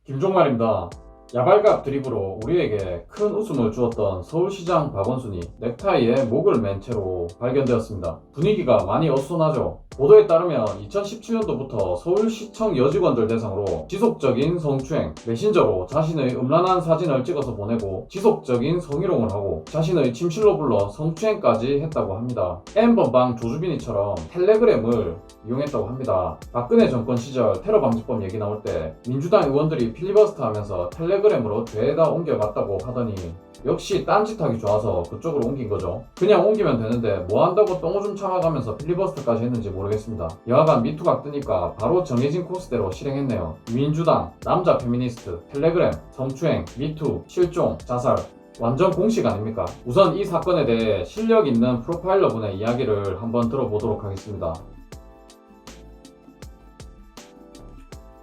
김종말입니다. 야발각 드립으로 우리에게 큰 웃음을 주었던 서울시장 박원순이 넥타이에 목을 맨 채로 발견되었습니다. 분위기가 많이 어수선하죠. 보도에 따르면 2017년도부터 서울시청 여직원들 대상으로 지속적인 성추행, 메신저로 자신의 음란한 사진을 찍어서 보내고 지속적인 성희롱을 하고 자신의 침실로 불러 성추행까지 했다고 합니다. N번방 조주빈이처럼 텔레그램을 이용했다고 합니다. 박근혜 정권 시절 테러 방지법 얘기 나올 때 민주당 의원들이 필리버스터 하면서 텔레그램으로 죄다 옮겨갔다고 하더니 역시 딴짓하기 좋아서 그쪽으로 옮긴 거죠. 그냥 옮기면 되는데 뭐 한다고 똥오줌 참아가면서 필리버스터까지 했는지 모르겠습니다. 여하간 미투가 뜨니까 바로 정해진 코스대로 실행했네요. 민주당, 남자 페미니스트, 텔레그램, 성추행, 미투, 실종, 자살, 완전 공식 아닙니까? 우선 이 사건에 대해 실력 있는 프로파일러분의 이야기를 한번 들어보도록 하겠습니다.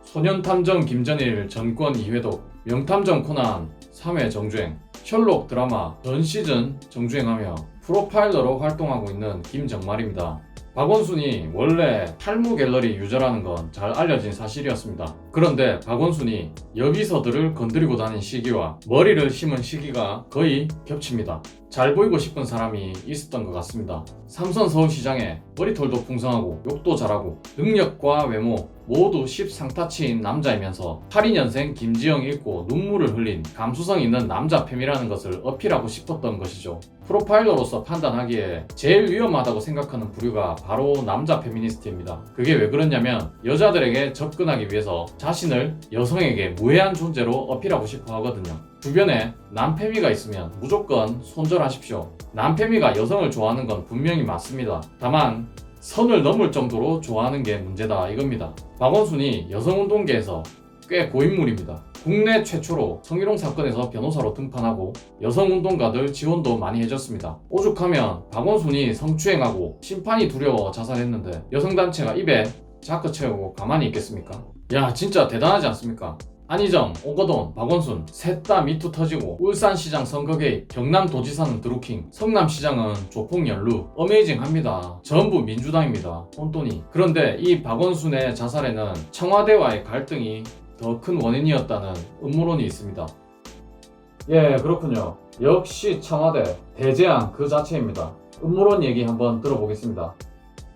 소년탐정 김전일 전권 2회독, 명탐정 코난 3회 정주행, 셜록 드라마 전 시즌 정주행하며 프로파일러로 활동하고 있는 김정말입니다. 박원순이 원래 탈모 갤러리 유저라는 건 잘 알려진 사실이었습니다. 그런데 박원순이 여비서들을 건드리고 다닌 시기와 머리를 심은 시기가 거의 겹칩니다. 잘 보이고 싶은 사람이 있었던 것 같습니다. 삼선 서울시장에 머리털도 풍성하고 욕도 잘하고 능력과 외모 모두 10상타치인 남자이면서 82년생 김지영 읽고 눈물을 흘린 감수성 있는 남자 팸이라는 것을 어필하고 싶었던 것이죠. 프로파일러로서 판단하기에 제일 위험하다고 생각하는 부류가 바로 남자 페미니스트입니다. 그게 왜 그러냐면 여자들에게 접근하기 위해서 자신을 여성에게 무해한 존재로 어필하고 싶어 하거든요. 주변에 남페미가 있으면 무조건 손절하십시오. 남페미가 여성을 좋아하는 건 분명히 맞습니다. 다만 선을 넘을 정도로 좋아하는 게 문제다 이겁니다. 박원순이 여성운동계에서 꽤 고인물입니다. 국내 최초로 성희롱 사건에서 변호사로 등판하고 여성운동가들 지원도 많이 해줬습니다. 오죽하면 박원순이 성추행하고 심판이 두려워 자살했는데 여성단체가 입에 자크 채우고 가만히 있겠습니까? 야 진짜 대단하지 않습니까? 안희정, 오거돈, 박원순 셋 다 미투 터지고 울산시장 선거 개입, 경남도지사는 드루킹, 성남시장은 조폭 연루, 어메이징합니다. 전부 민주당입니다. 혼돈이. 그런데 이 박원순의 자살에는 청와대와의 갈등이 더 큰 원인이었다는 음모론이 있습니다. 예, 그렇군요. 역시 청와대, 대재앙 그 자체입니다. 음모론 얘기 한번 들어보겠습니다.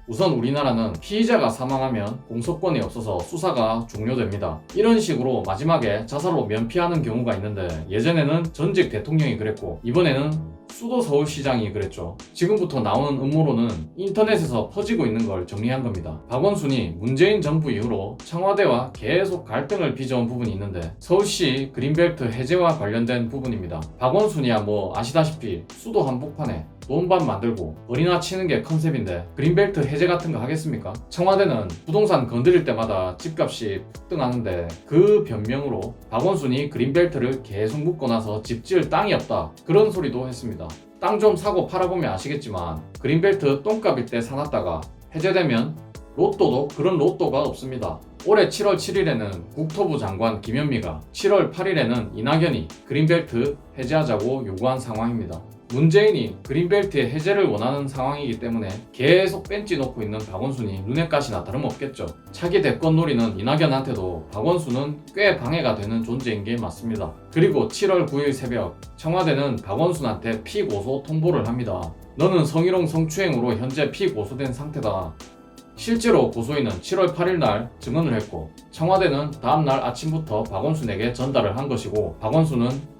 우선 우리나라는 피의자가 사망하면 공소권이 없어서 수사가 종료됩니다. 이런 식으로 마지막에 자살로 면피하는 경우가 있는데 예전에는 전직 대통령이 그랬고 이번에는 수도 서울시장이 그랬죠. 지금부터 나오는 음모론은 인터넷에서 퍼지고 있는 걸 정리한 겁니다. 박원순이 문재인 정부 이후로 청와대와 계속 갈등을 빚어온 부분이 있는데 서울시 그린벨트 해제와 관련된 부분입니다. 박원순이야 뭐 아시다시피 수도 한복판에 논밭 만들고 어린아 치는 게 컨셉인데 그린벨트 해제 같은 거 하겠습니까? 청와대는 부동산 건드릴 때마다 집값이 폭등하는데 그 변명으로 박원순이 그린벨트를 계속 묶어놔서 집 지을 땅이 없다 그런 소리도 했습니다. 땅 좀 사고 팔아보면 아시겠지만 그린벨트 똥값일 때 사놨다가 해제되면 로또도 그런 로또가 없습니다. 올해 7월 7일에는 국토부 장관 김현미가 7월 8일에는 이낙연이 그린벨트 해제하자고 요구한 상황입니다. 문재인이 그린벨트의 해제를 원하는 상황이기 때문에 계속 뺀지 놓고 있는 박원순이 눈에 가시나 다름없겠죠. 차기 대권놀이는 이낙연한테도 박원순은 꽤 방해가 되는 존재인 게 맞습니다. 그리고 7월 9일 새벽 청와대는 박원순한테 피고소 통보를 합니다. 너는 성희롱 성추행으로 현재 피고소된 상태다. 실제로 고소인은 7월 8일 날 증언을 했고 청와대는 다음날 아침부터 박원순에게 전달을 한 것이고 박원순은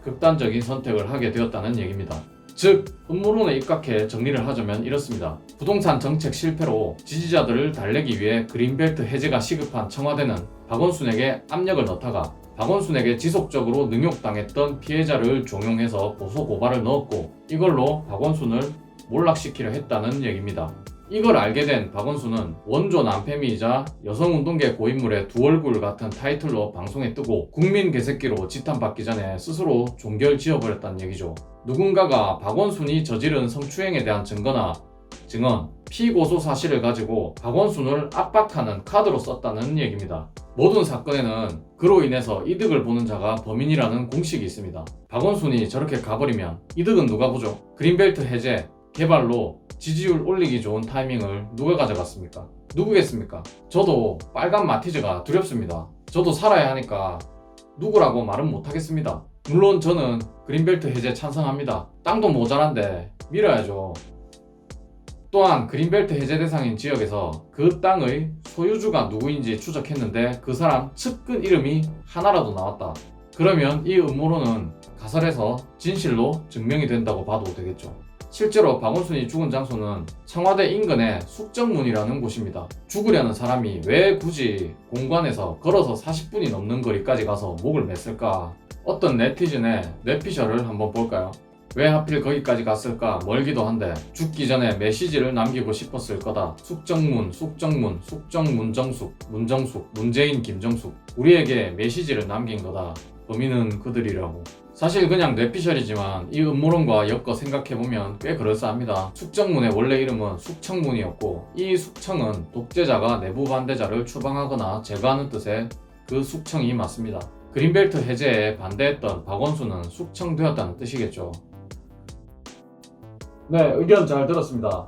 극단적인 선택을 하게 되었다는 얘기입니다. 즉 음모론에 입각해 정리를 하자면 이렇습니다. 부동산 정책 실패로 지지자들을 달래기 위해 그린벨트 해제가 시급한 청와대는 박원순에게 압력을 넣다가 박원순에게 지속적으로 능욕당했던 피해자를 종용해서 고소 고발을 넣었고 이걸로 박원순을 몰락시키려 했다는 얘기입니다. 이걸 알게 된 박원순은 원조 남팸이자 여성운동계 고인물의 두 얼굴 같은 타이틀로 방송에 뜨고 국민 개새끼로 지탄받기 전에 스스로 종결 지어버렸다는 얘기죠. 누군가가 박원순이 저지른 성추행에 대한 증거나 증언, 피고소 사실을 가지고 박원순을 압박하는 카드로 썼다는 얘기입니다. 모든 사건에는 그로 인해서 이득을 보는 자가 범인이라는 공식이 있습니다. 박원순이 저렇게 가버리면 이득은 누가 보죠? 그린벨트 해제, 개발로 지지율 올리기 좋은 타이밍을 누가 가져갔습니까? 누구겠습니까? 저도 빨간 마티즈가 두렵습니다. 저도 살아야 하니까 누구라고 말은 못하겠습니다. 물론 저는 그린벨트 해제 찬성합니다. 땅도 모자란데 밀어야죠. 또한 그린벨트 해제 대상인 지역에서 그 땅의 소유주가 누구인지 추적했는데 그 사람 측근 이름이 하나라도 나왔다. 그러면 이 음모론은 가설에서 진실로 증명이 된다고 봐도 되겠죠. 실제로 박원순이 죽은 장소는 청와대 인근의 숙정문이라는 곳입니다. 죽으려는 사람이 왜 굳이 공관에서 걸어서 40분이 넘는 거리까지 가서 목을 맸을까? 어떤 네티즌의 뇌피셜을 한번 볼까요? 왜 하필 거기까지 갔을까 멀기도 한데 죽기 전에 메시지를 남기고 싶었을 거다. 숙정문, 숙정문, 숙정문정숙, 문정숙, 문재인, 김정숙. 우리에게 메시지를 남긴 거다. 범인은 그들이라고. 사실 그냥 뇌피셜이지만 이 음모론과 엮어 생각해보면 꽤 그럴싸합니다. 숙정문의 원래 이름은 숙청문이었고 이 숙청은 독재자가 내부 반대자를 추방하거나 제거하는 뜻의 그 숙청이 맞습니다. 그린벨트 해제에 반대했던 박원순은 숙청되었다는 뜻이겠죠. 네, 의견 잘 들었습니다.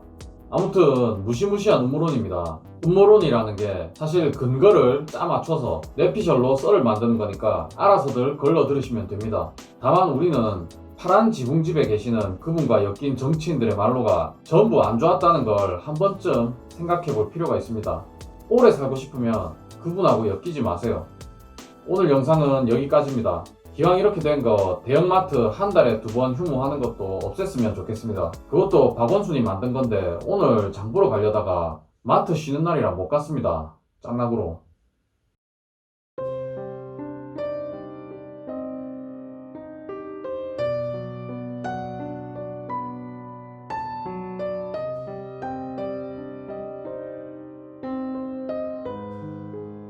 아무튼 무시무시한 음모론입니다. 음모론이라는 게 사실 근거를 짜맞춰서 뇌피셜로 썰을 만드는 거니까 알아서들 걸러 들으시면 됩니다. 다만 우리는 파란 지붕집에 계시는 그분과 엮인 정치인들의 말로가 전부 안 좋았다는 걸 한 번쯤 생각해 볼 필요가 있습니다. 오래 살고 싶으면 그분하고 엮이지 마세요. 오늘 영상은 여기까지입니다. 기왕 이렇게 된 거 대형마트 한 달에 2번 휴무하는 것도 없앴으면 좋겠습니다. 그것도 박원순이 만든 건데 오늘 장 보러 가려다가 마트 쉬는 날이라 못 갔습니다. 짱락으로.